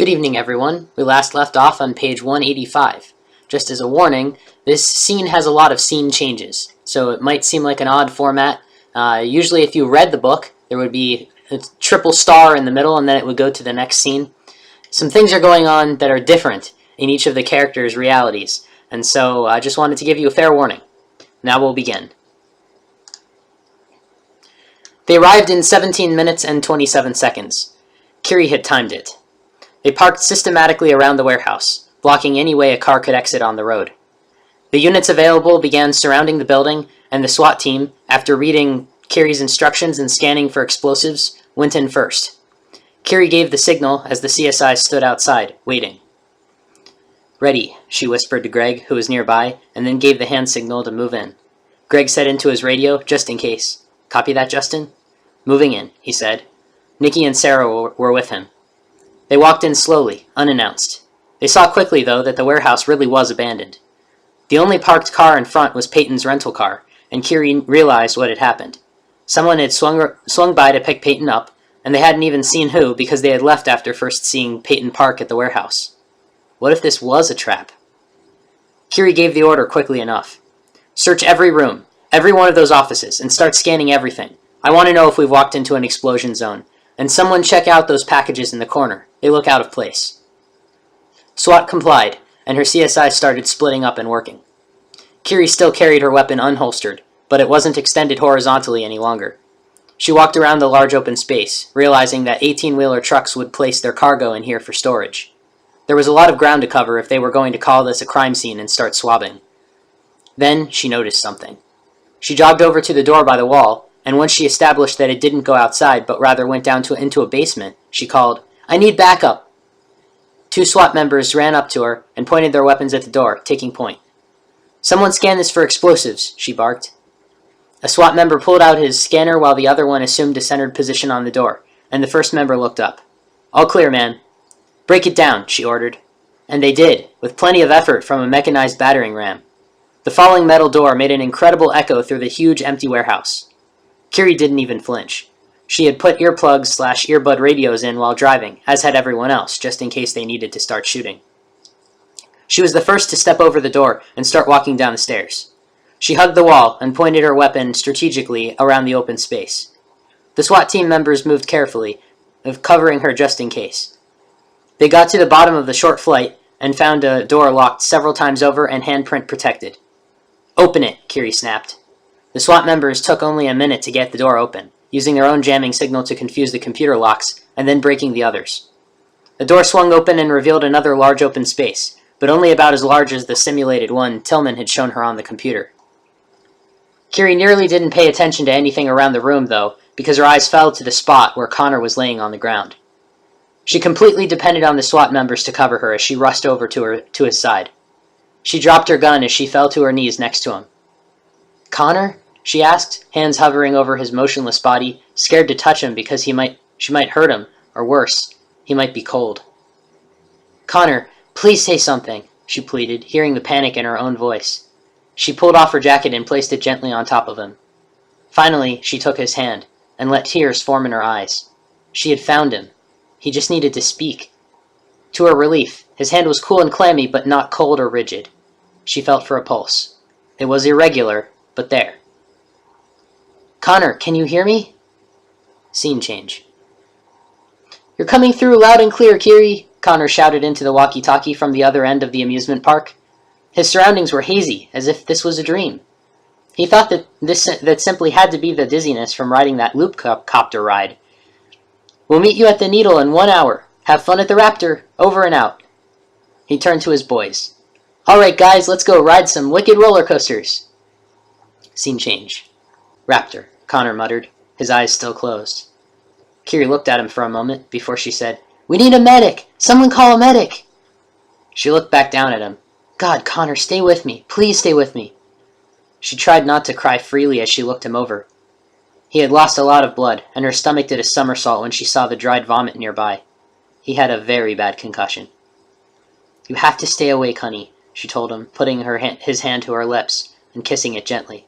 Good evening, everyone. We last left off on page 185. Just as a warning, this scene has a lot of scene changes, so it might seem like an odd format. Usually if you read the book, there would be a triple star in the middle and then it would go to the next scene. Some things are going on that are different in each of the characters' realities, and so I just wanted to give you a fair warning. Now we'll begin. They arrived in 17 minutes and 27 seconds. Kerry had timed it. They parked systematically around the warehouse, blocking any way a car could exit on the road. The units available began surrounding the building, and the SWAT team, after reading Kerry's instructions and scanning for explosives, went in first. Kerry gave the signal as the CSI stood outside, waiting. "Ready," she whispered to Greg, who was nearby, and then gave the hand signal to move in. Greg said into his radio, just in case. "Copy that, Justin?" "Moving in," he said. Nikki and Sarah were with him. They walked in slowly, unannounced. They saw quickly, though, that the warehouse really was abandoned. The only parked car in front was Peyton's rental car, and Kerry realized what had happened. Someone had swung by to pick Peyton up, and they hadn't even seen who because they had left after first seeing Peyton park at the warehouse. What if this was a trap? Kerry gave the order quickly enough. "Search every room, every one of those offices, and start scanning everything. I want to know if we've walked into an explosion zone. And someone check out those packages in the corner. They look out of place." SWAT complied, and her CSI started splitting up and working. Kerry still carried her weapon unholstered, but it wasn't extended horizontally any longer. She walked around the large open space, realizing that 18-wheeler trucks would place their cargo in here for storage. There was a lot of ground to cover if they were going to call this a crime scene and start swabbing. Then she noticed something. She jogged over to the door by the wall, and once she established that it didn't go outside but rather went down into a basement, she called, "I need backup!" Two SWAT members ran up to her and pointed their weapons at the door, taking point. "Someone scan this for explosives," she barked. A SWAT member pulled out his scanner while the other one assumed a centered position on the door, and the first member looked up. "All clear, man." "Break it down," she ordered. And they did, with plenty of effort from a mechanized battering ram. The falling metal door made an incredible echo through the huge empty warehouse. Kerry didn't even flinch. She had put earplugs/earbud radios in while driving, as had everyone else, just in case they needed to start shooting. She was the first to step over the door and start walking down the stairs. She hugged the wall and pointed her weapon strategically around the open space. The SWAT team members moved carefully, covering her just in case. They got to the bottom of the short flight and found a door locked several times over and handprint protected. "Open it," Kerry snapped. The SWAT members took only a minute to get the door open, using their own jamming signal to confuse the computer locks, and then breaking the others. The door swung open and revealed another large open space, but only about as large as the simulated one Tillman had shown her on the computer. Kerry nearly didn't pay attention to anything around the room, though, because her eyes fell to the spot where Connor was laying on the ground. She completely depended on the SWAT members to cover her as she rushed over to his side. She dropped her gun as she fell to her knees next to him. "Connor?" she asked, hands hovering over his motionless body, scared to touch him because she might hurt him, or worse, he might be cold. "Connor, please say something," she pleaded, hearing the panic in her own voice. She pulled off her jacket and placed it gently on top of him. Finally, she took his hand, and let tears form in her eyes. She had found him. He just needed to speak. To her relief, his hand was cool and clammy, but not cold or rigid. She felt for a pulse. It was irregular, but there. "Connor, can you hear me?" Scene change. "You're coming through loud and clear, Kerry," Connor shouted into the walkie-talkie from the other end of the amusement park. His surroundings were hazy, as if this was a dream. He thought that simply had to be the dizziness from riding that loop copter ride. "We'll meet you at the Needle in 1 hour. Have fun at the Raptor. Over and out." He turned to his boys. "All right, guys, let's go ride some wicked roller coasters." Scene change. "Raptor," Connor muttered, his eyes still closed. Kerry looked at him for a moment before she said, "We need a medic! Someone call a medic!" She looked back down at him. "God, Connor, stay with me. Please stay with me." She tried not to cry freely as she looked him over. He had lost a lot of blood, and her stomach did a somersault when she saw the dried vomit nearby. He had a very bad concussion. "You have to stay awake, honey," she told him, putting his hand to her lips and kissing it gently.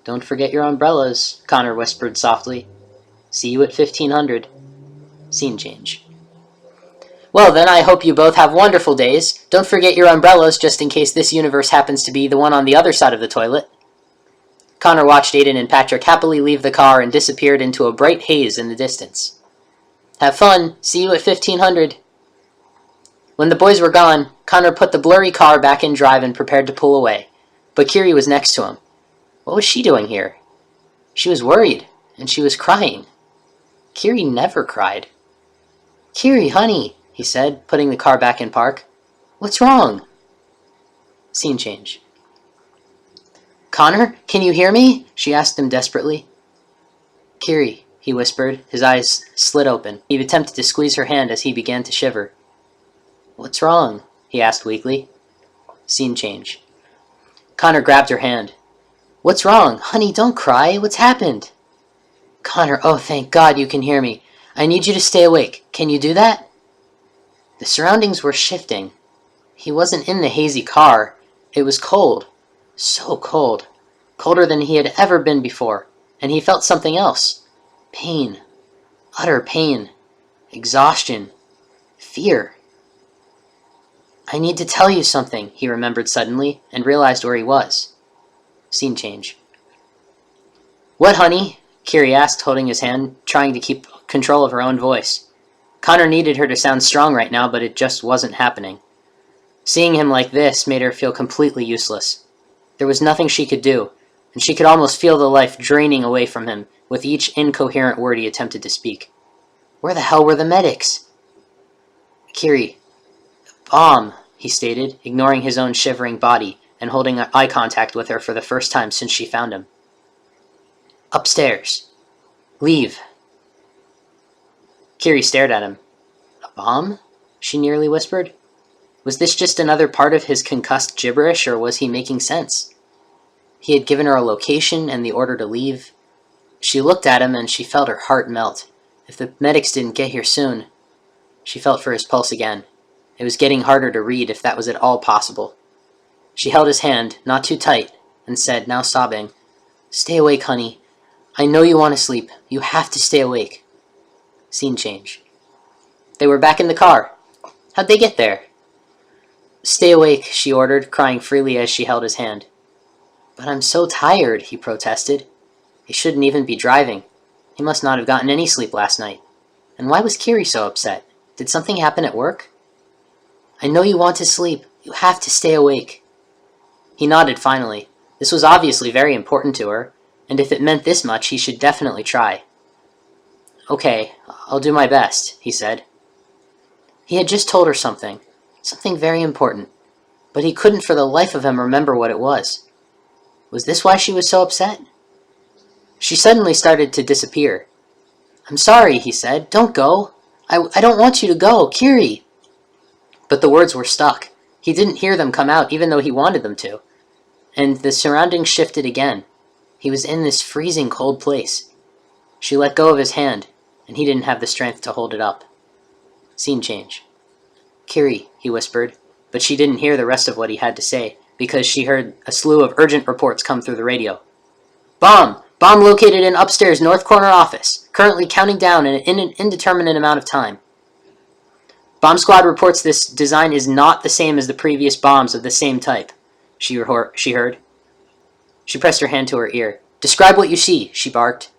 "Don't forget your umbrellas," Connor whispered softly. "See you at 1500. Scene change. Well, then I hope you both have wonderful days. Don't forget your umbrellas just in case this universe happens to be the one on the other side of the toilet. Connor watched Aiden and Patrick happily leave the car and disappeared into a bright haze in the distance. Have fun. See you at 1500. When the boys were gone, Connor put the blurry car back in drive and prepared to pull away. But Kerry was next to him. What was she doing here? She was worried, and she was crying. Kerry never cried. Kerry, honey, he said, putting the car back in park. What's wrong? Scene change. Connor, can you hear me? She asked him desperately. Kerry, he whispered, his eyes slit open. He attempted to squeeze her hand as he began to shiver. What's wrong? He asked weakly. Scene change. Connor grabbed her hand. What's wrong? Honey, don't cry. What's happened? Connor, oh, thank God you can hear me. I need you to stay awake. Can you do that? The surroundings were shifting. He wasn't in the hazy car. It was cold. So cold. Colder than he had ever been before. And he felt something else. Pain. Utter pain. Exhaustion. Fear. I need to tell you something, he remembered suddenly, and realized where he was. Scene change. What, honey? Kerry asked, holding his hand, trying to keep control of her own voice. Connor needed her to sound strong right now, but it just wasn't happening. Seeing him like this made her feel completely useless. There was nothing she could do, and she could almost feel the life draining away from him with each incoherent word he attempted to speak. Where the hell were the medics? Kerry. Bomb, he stated, ignoring his own shivering body and holding eye contact with her for the first time since she found him. Upstairs. Leave. Kerry stared at him. A bomb? She nearly whispered. Was this just another part of his concussed gibberish, or was he making sense? He had given her a location and the order to leave. She looked at him and she felt her heart melt. If the medics didn't get here soon. She felt for his pulse again. It was getting harder to read if that was at all possible. She held his hand, not too tight, and said, now sobbing, Stay awake, honey. I know you want to sleep. You have to stay awake. Scene change. They were back in the car. How'd they get there? Stay awake, she ordered, crying freely as she held his hand. But I'm so tired, he protested. He shouldn't even be driving. He must not have gotten any sleep last night. And why was Kerry so upset? Did something happen at work? I know you want to sleep. You have to stay awake. He nodded finally. This was obviously very important to her, and if it meant this much, he should definitely try. Okay, I'll do my best, he said. He had just told her something very important, but he couldn't for the life of him remember what it was. Was this why she was so upset? She suddenly started to disappear. I'm sorry, he said. Don't go. I don't want you to go, Kerry. But the words were stuck. He didn't hear them come out even though he wanted them to. And the surroundings shifted again. He was in this freezing cold place. She let go of his hand, and he didn't have the strength to hold it up. Scene change. Kerry, he whispered, but she didn't hear the rest of what he had to say, because she heard a slew of urgent reports come through the radio. Bomb! Bomb located in upstairs north corner office. Currently counting down in an indeterminate amount of time. Bomb squad reports this design is not the same as the previous bombs of the same type, she heard. She pressed her hand to her ear. Describe what you see, she barked.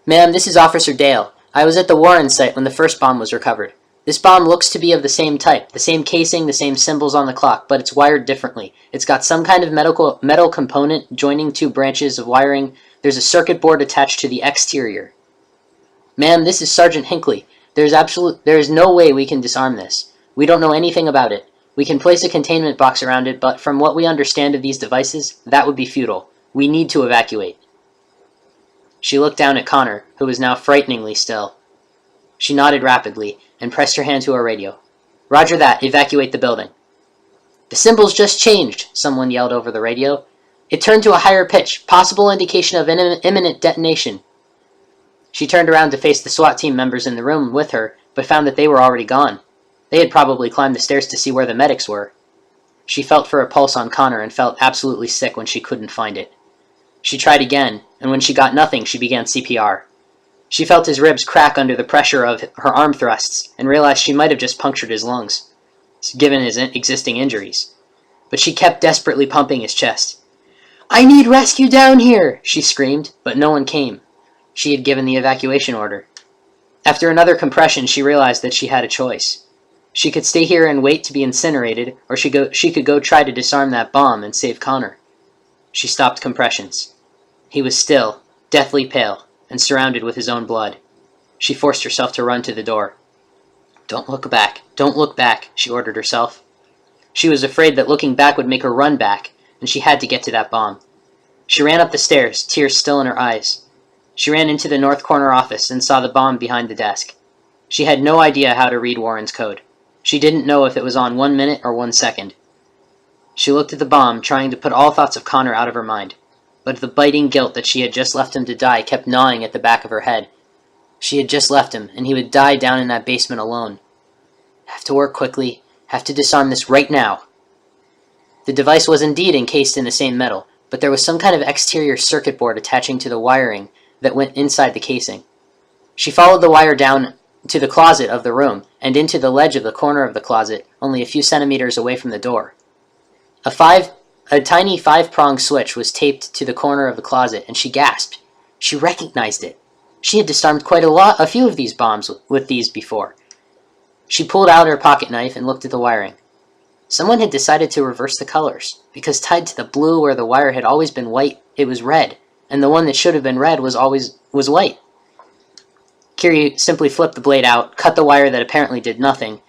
Ma'am, this is Officer Dale. I was at the Warren site when the first bomb was recovered. This bomb looks to be of the same type, the same casing, the same symbols on the clock, but it's wired differently. It's got some kind of metal component joining two branches of wiring. There's a circuit board attached to the exterior. Ma'am, this is Sergeant Hinckley. There is no way we can disarm this. We don't know anything about it. We can place a containment box around it, but from what we understand of these devices, that would be futile. We need to evacuate. She looked down at Connor, who was now frighteningly still. She nodded rapidly and pressed her hand to her radio. Roger that, evacuate the building. The symbols just changed, someone yelled over the radio. It turned to a higher pitch, possible indication of imminent detonation. She turned around to face the SWAT team members in the room with her, but found that they were already gone. They had probably climbed the stairs to see where the medics were. She felt for a pulse on Connor and felt absolutely sick when she couldn't find it. She tried again, and when she got nothing, she began CPR. She felt his ribs crack under the pressure of her arm thrusts and realized she might have just punctured his lungs, given his existing injuries. But she kept desperately pumping his chest. "I need rescue down here!" she screamed, but no one came. She had given the evacuation order. After another compression, she realized that she had a choice. She could stay here and wait to be incinerated, or she could go try to disarm that bomb and save Connor. She stopped compressions. He was still, deathly pale, and surrounded with his own blood. She forced herself to run to the door. "Don't look back, don't look back," she ordered herself. She was afraid that looking back would make her run back, and she had to get to that bomb. She ran up the stairs, tears still in her eyes. She ran into the north corner office and saw the bomb behind the desk. She had no idea how to read Warren's code. She didn't know if it was on 1 minute or 1 second. She looked at the bomb, trying to put all thoughts of Connor out of her mind. But the biting guilt that she had just left him to die kept gnawing at the back of her head. She had just left him, and he would die down in that basement alone. Have to work quickly. Have to disarm this right now. The device was indeed encased in the same metal, but there was some kind of exterior circuit board attaching to the wiring that went inside the casing. She followed the wire down to the closet of the room and into the ledge of the corner of the closet, only a few centimeters away from the door. A tiny 5-pronged switch was taped to the corner of the closet, and she gasped. She recognized it. She had disarmed quite a few of these bombs with these before. She pulled out her pocket knife and looked at the wiring. Someone had decided to reverse the colors, because tied to the blue where the wire had always been white, it was red, and the one that should have been red was white. Kerry simply flipped the blade out, cut the wire that apparently did nothing.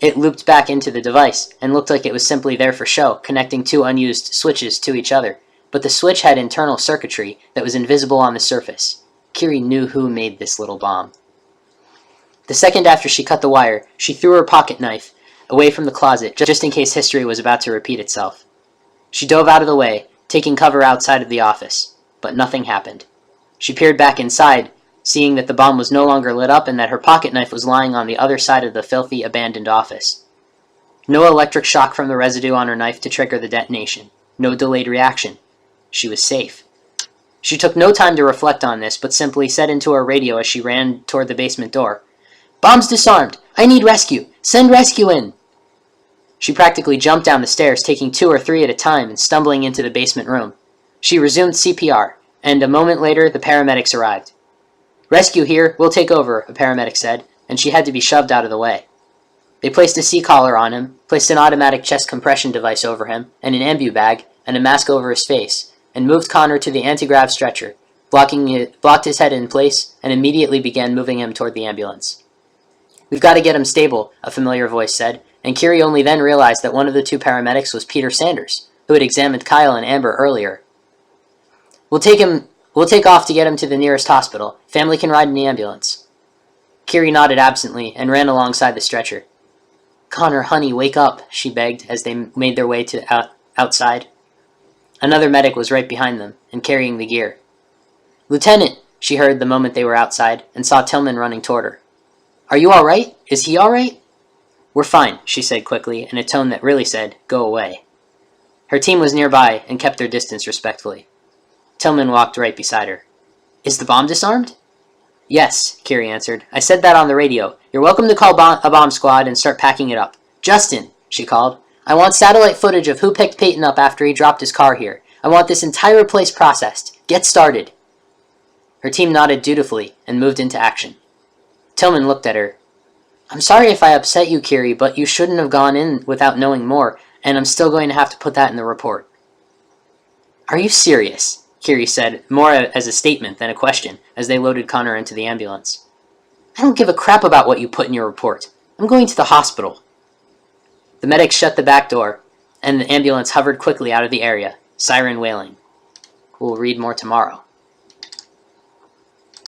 It looped back into the device, and looked like it was simply there for show, connecting 2 unused switches to each other. But the switch had internal circuitry that was invisible on the surface. Kerry knew who made this little bomb. The second after she cut the wire, she threw her pocket knife away from the closet, just in case history was about to repeat itself. She dove out of the way, taking cover outside of the office, but nothing happened. She peered back inside, seeing that the bomb was no longer lit up and that her pocket knife was lying on the other side of the filthy, abandoned office. No electric shock from the residue on her knife to trigger the detonation. No delayed reaction. She was safe. She took no time to reflect on this, but simply said into her radio as she ran toward the basement door, "Bomb's disarmed! I need rescue! Send rescue in!" She practically jumped down the stairs, taking 2 or 3 at a time and stumbling into the basement room. She resumed CPR, and a moment later the paramedics arrived. "Rescue here, we'll take over," a paramedic said, and she had to be shoved out of the way. They placed a C-collar on him, placed an automatic chest compression device over him, and an ambu bag, and a mask over his face, and moved Connor to the anti-grav stretcher, blocked his head in place, and immediately began moving him toward the ambulance. "We've got to get him stable," a familiar voice said, and Kerry only then realized that one of the 2 paramedics was Peter Sanders, who had examined Kyle and Amber earlier. We'll take off to get him to the nearest hospital. Family can ride in the ambulance." Kerry nodded absently and ran alongside the stretcher. "Connor, honey, wake up," she begged as they made their way to outside. Another medic was right behind them and carrying the gear. "Lieutenant," she heard the moment they were outside, and saw Tillman running toward her. "Are you all right? Is he all right?" "We're fine," she said quickly, in a tone that really said, "Go away." Her team was nearby and kept their distance respectfully. Tillman walked right beside her. "Is the bomb disarmed?" "Yes," Kerry answered. "I said that on the radio. You're welcome to call a bomb squad and start packing it up. Justin," she called, "I want satellite footage of who picked Peyton up after he dropped his car here. I want this entire place processed. Get started." Her team nodded dutifully and moved into action. Tillman looked at her. "I'm sorry if I upset you, Kerry, but you shouldn't have gone in without knowing more, and I'm still going to have to put that in the report." "Are you serious?" Kerry said, more as a statement than a question, as they loaded Connor into the ambulance. "I don't give a crap about what you put in your report. I'm going to the hospital." The medics shut the back door, and the ambulance hovered quickly out of the area, siren wailing. We'll read more tomorrow.